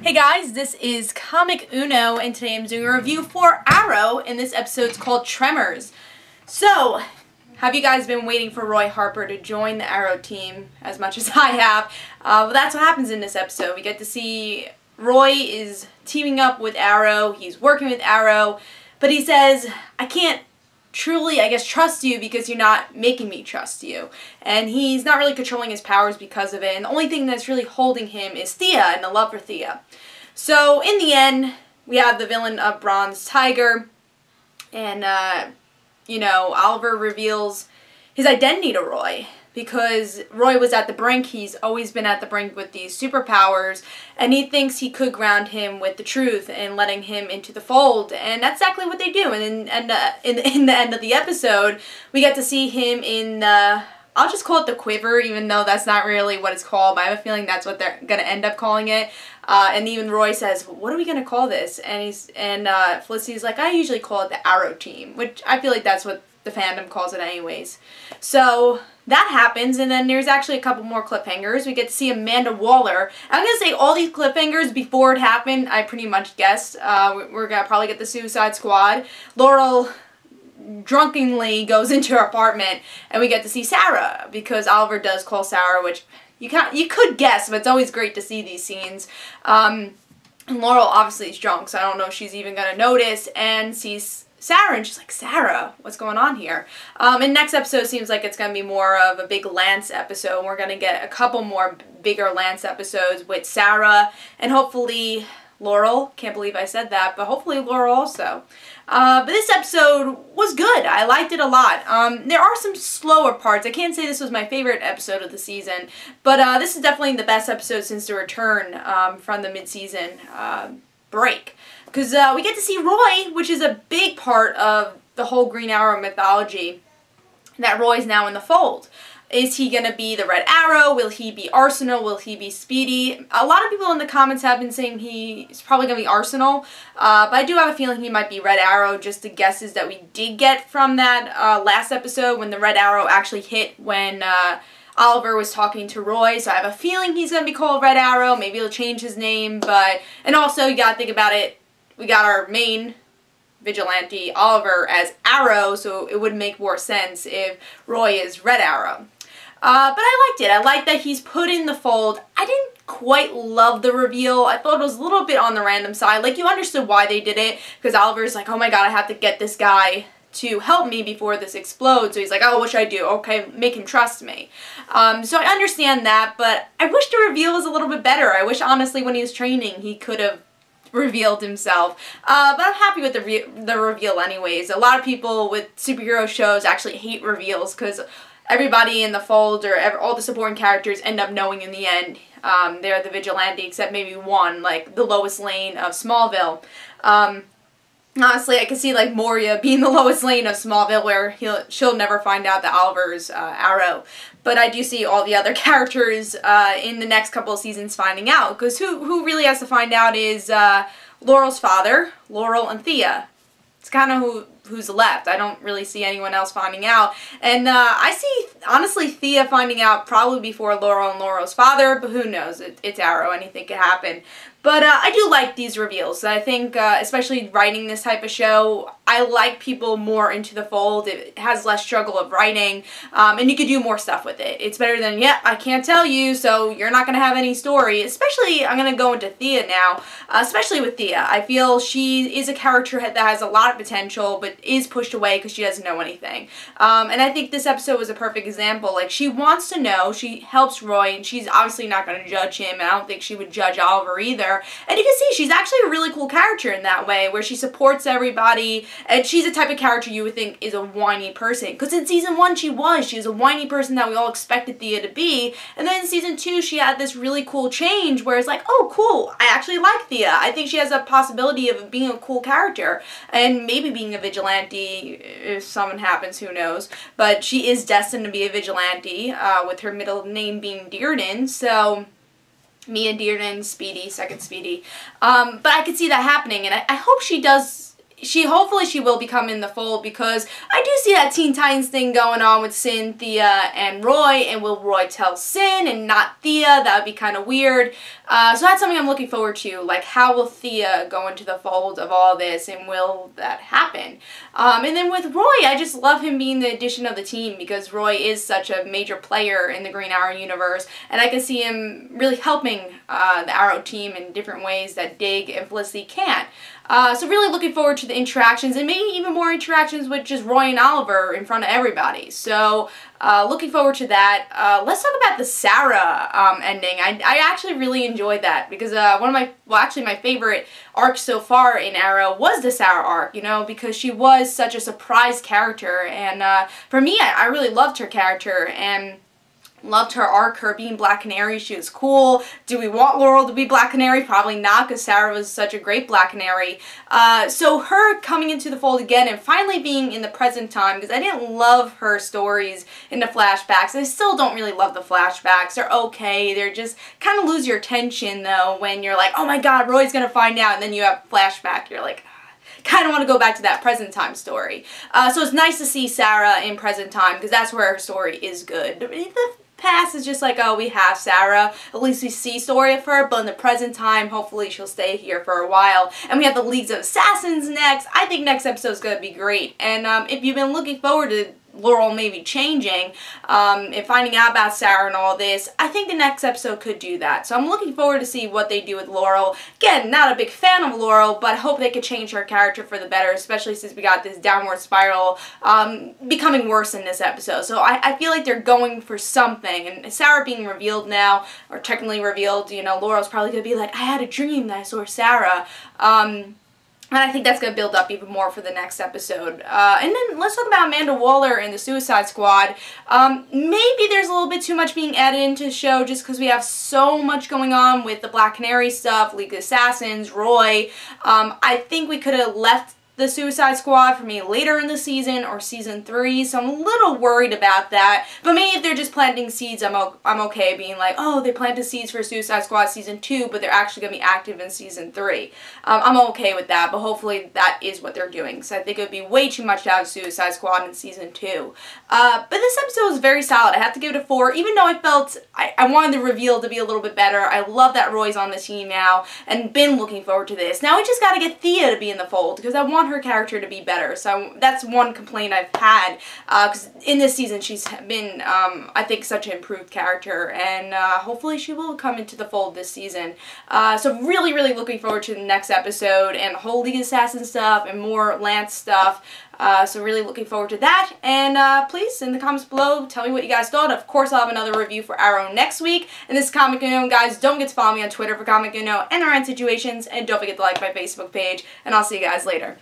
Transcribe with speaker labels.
Speaker 1: Hey guys, this is Comic Uno, and today I'm doing a review for Arrow, and this episode's called Tremors. So, have you guys been waiting for Roy Harper to join the Arrow team as much as I have? Well, that's what happens in this episode. We get to see Roy is teaming up with Arrow, he's working with Arrow, but he says, I can't truly, trust you because you're not making me trust you. And he's not really controlling his powers because of it. And the only thing that's really holding him is Thea and the love for Thea. So in the end, we have the villain of Bronze Tiger. And, Oliver reveals his identity to Roy. Because Roy was at the brink, he's always been at the brink with these superpowers, and he thinks he could ground him with the truth and letting him into the fold, and that's exactly what they do. And in the end of the episode, we get to see him in the, I'll just call it the quiver, even though that's not really what it's called, but I have a feeling that's what they're going to end up calling it. And even Roy says, what are we going to call this? And Felicity's like, I usually call it the Arrow Team, which I feel like that's what the fandom calls it anyways. So that happens, and then there's actually a couple more cliffhangers. We get to see Amanda Waller. I'm going to say all these cliffhangers before it happened, I pretty much guessed. We're going to probably get the Suicide Squad. Laurel drunkenly goes into her apartment, and we get to see Sarah, because Oliver does call Sarah, which you could guess, but it's always great to see these scenes. And Laurel obviously is drunk, so I don't know if she's even going to notice, and sees Sarah, and she's like, Sarah, what's going on here? And next episode seems like it's going to be more of a big Lance episode. We're going to get a couple more bigger Lance episodes with Sarah, and hopefully Laurel. Can't believe I said that, but hopefully Laurel also. But this episode was good. I liked it a lot. There are some slower parts. I can't say this was my favorite episode of the season, but this is definitely the best episode since the return from the mid-season break. Because we get to see Roy, which is a big part of the whole Green Arrow mythology, that Roy's now in the fold. Is he going to be the Red Arrow? Will he be Arsenal? Will he be Speedy? A lot of people in the comments have been saying he's probably going to be Arsenal, but I do have a feeling he might be Red Arrow, just the guesses that we did get from that last episode when the Red Arrow actually hit when Oliver was talking to Roy, so I have a feeling he's going to be called Red Arrow. Maybe he'll change his name, and also you got to think about it. We got our main vigilante, Oliver, as Arrow, so it would make more sense if Roy is Red Arrow. But I liked it. I liked that he's put in the fold. I didn't quite love the reveal. I thought it was a little bit on the random side. Like, you understood why they did it, because Oliver's like, oh my god, I have to get this guy to help me before this explodes. So he's like, oh, what should I do? Okay, make him trust me. So I understand that, but I wish the reveal was a little bit better. I wish, honestly, when he was training, he could have revealed himself. But I'm happy with the reveal anyways. A lot of people with superhero shows actually hate reveals because everybody in the fold or all the supporting characters end up knowing in the end they're the vigilante, except maybe one, like the Lois Lane of Smallville. Honestly, I could see like Moria being the Lois Lane of Smallville, where she'll never find out that Oliver's Arrow. But I do see all the other characters in the next couple of seasons finding out, because who really has to find out is Laurel's father, Laurel, and Thea. It's kind of who's left. I don't really see anyone else finding out. And I see, honestly, Thea finding out probably before Laurel and Laurel's father, but who knows? It's Arrow. Anything could happen. But I do like these reveals. I think, especially writing this type of show, I like people more into the fold. It has less struggle of writing, and you could do more stuff with it. It's better than, yeah, I can't tell you, so you're not going to have any story. Especially, I'm going to go into Thea now, especially with Thea. I feel she is a character that has a lot of potential, but is pushed away because she doesn't know anything. And I think this episode was a perfect example. Like, she wants to know, she helps Roy, and she's obviously not going to judge him, and I don't think she would judge Oliver either. And you can see she's actually a really cool character in that way, where she supports everybody, and she's a type of character you would think is a whiny person. Because in season 1 she was a whiny person that we all expected Thea to be, and then in season 2 she had this really cool change where it's like, oh cool, I actually like Thea. I think she has a possibility of being a cool character, and maybe being a vigilante if something happens, who knows. But she is destined to be a vigilante, with her middle name being Dearden, so Mia Dearden, Speedy, second Speedy. But I could see that happening, and I hope she does hopefully she will become in the fold, because I do see that Teen Titans thing going on with Sin, Thea, and Roy, and will Roy tell Sin and not Thea? That would be kind of weird. So that's something I'm looking forward to, like how will Thea go into the fold of all this, and will that happen? And then with Roy, I just love him being the addition of the team, because Roy is such a major player in the Green Arrow universe, and I can see him really helping the Arrow team in different ways that Dig and Felicity can't. So really looking forward to the interactions, and maybe even more interactions with just Roy and Oliver in front of everybody. So looking forward to that. Let's talk about the Sarah ending. I actually really enjoyed that, because one of my, well, actually my favorite arcs so far in Arrow was the Sarah arc, you know, because she was such a surprise character, and for me, I really loved her character, and loved her arc, her being Black Canary. She was cool. Do we want Laurel to be Black Canary? Probably not, because Sarah was such a great Black Canary. So her coming into the fold again and finally being in the present time, because I didn't love her stories in the flashbacks. I still don't really love the flashbacks. They're okay. They're just kind of lose your attention, though, when you're like, oh my god, Roy's gonna find out, and then you have a flashback. You're like, kind of want to go back to that present time story. So it's nice to see Sarah in present time, because that's where her story is good. The past is just like, oh, we have Sarah, at least we see story of her, but in the present time, hopefully she'll stay here for a while. And we have the Leagues of Assassins next. I think next episode is going to be great. And if you've been looking forward to Laurel maybe changing and finding out about Sarah and all this, I think the next episode could do that. So I'm looking forward to see what they do with Laurel. Again, not a big fan of Laurel, but I hope they could change her character for the better, especially since we got this downward spiral becoming worse in this episode. So I feel like they're going for something, and Sarah being revealed now, or technically revealed, you know, Laurel's probably going to be like, I had a dream that I saw Sarah. And I think that's going to build up even more for the next episode. And then let's talk about Amanda Waller and the Suicide Squad. Maybe there's a little bit too much being added into the show, just because we have so much going on with the Black Canary stuff, League of Assassins, Roy. I think we could have left the Suicide Squad for me later in the season, or season 3, so I'm a little worried about that. But maybe if they're just planting seeds, I'm okay being like, oh, they planted seeds for Suicide Squad season 2, but they're actually going to be active in season 3. I'm okay with that, but hopefully that is what they're doing, because I think it would be way too much to have Suicide Squad in season 2. But this episode was very solid. I have to give it a 4, even though I felt I wanted the reveal to be a little bit better. I love that Roy's on the team now, and been looking forward to this. Now we just got to get Thea to be in the fold, because I want her character to be better. So that's one complaint I've had, because in this season she's been, I think, such an improved character, and hopefully she will come into the fold this season. So really, really looking forward to the next episode, and whole League of Assassins stuff, and more Lance stuff. So really looking forward to that, and please, in the comments below, tell me what you guys thought. Of course, I'll have another review for Arrow next week, and this is Comic Uno. Guys, don't forget to follow me on Twitter for Comic Uno and our situations, and don't forget to like my Facebook page, and I'll see you guys later.